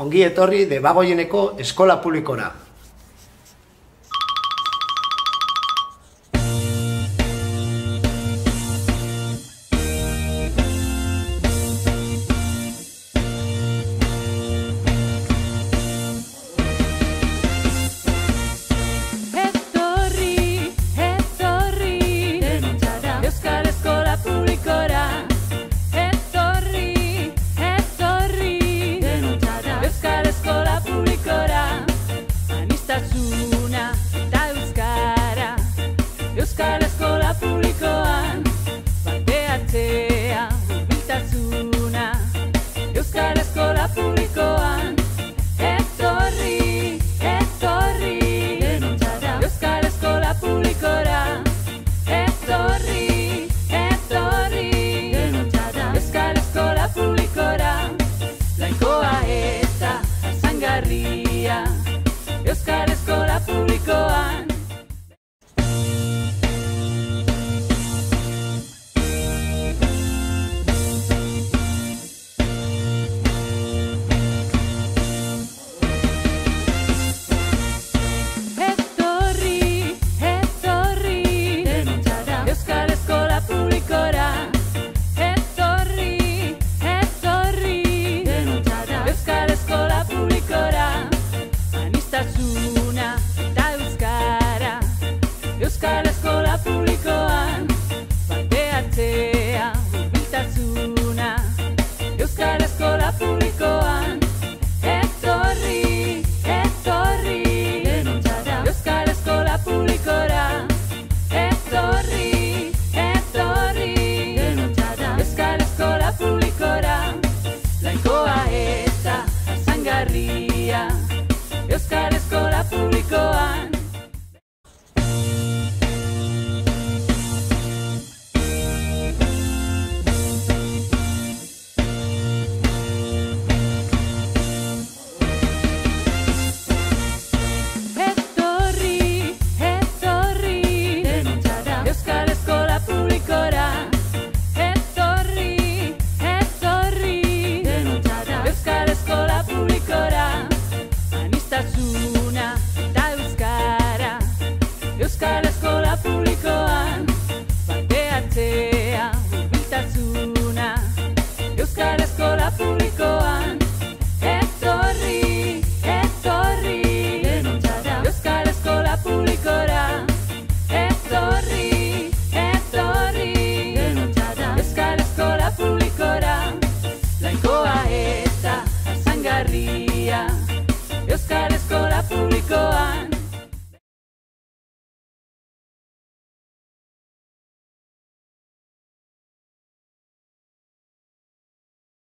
Ongi etorri Debagoieneko eskola publikora. Euskal Eskola Publikoan bateatzea, hurbiltasuna. Euskal Eskola Publikoan etorri, etorri denontzara. Euskal Eskola Publikora etorri, etorri denontzara. Euskal Eskola Publikora laikoa eta jasangarria. Euskal Eskola Publikoan Euskal Eskola Publikoan bateatzea, hurbiltasuna. Euskal Eskola Publikoan etorri, etorri denontzara. Euskal Eskola Publikora etorri, etorri denontzara. Euskal Eskola Publikora laikoa eta jasangarria.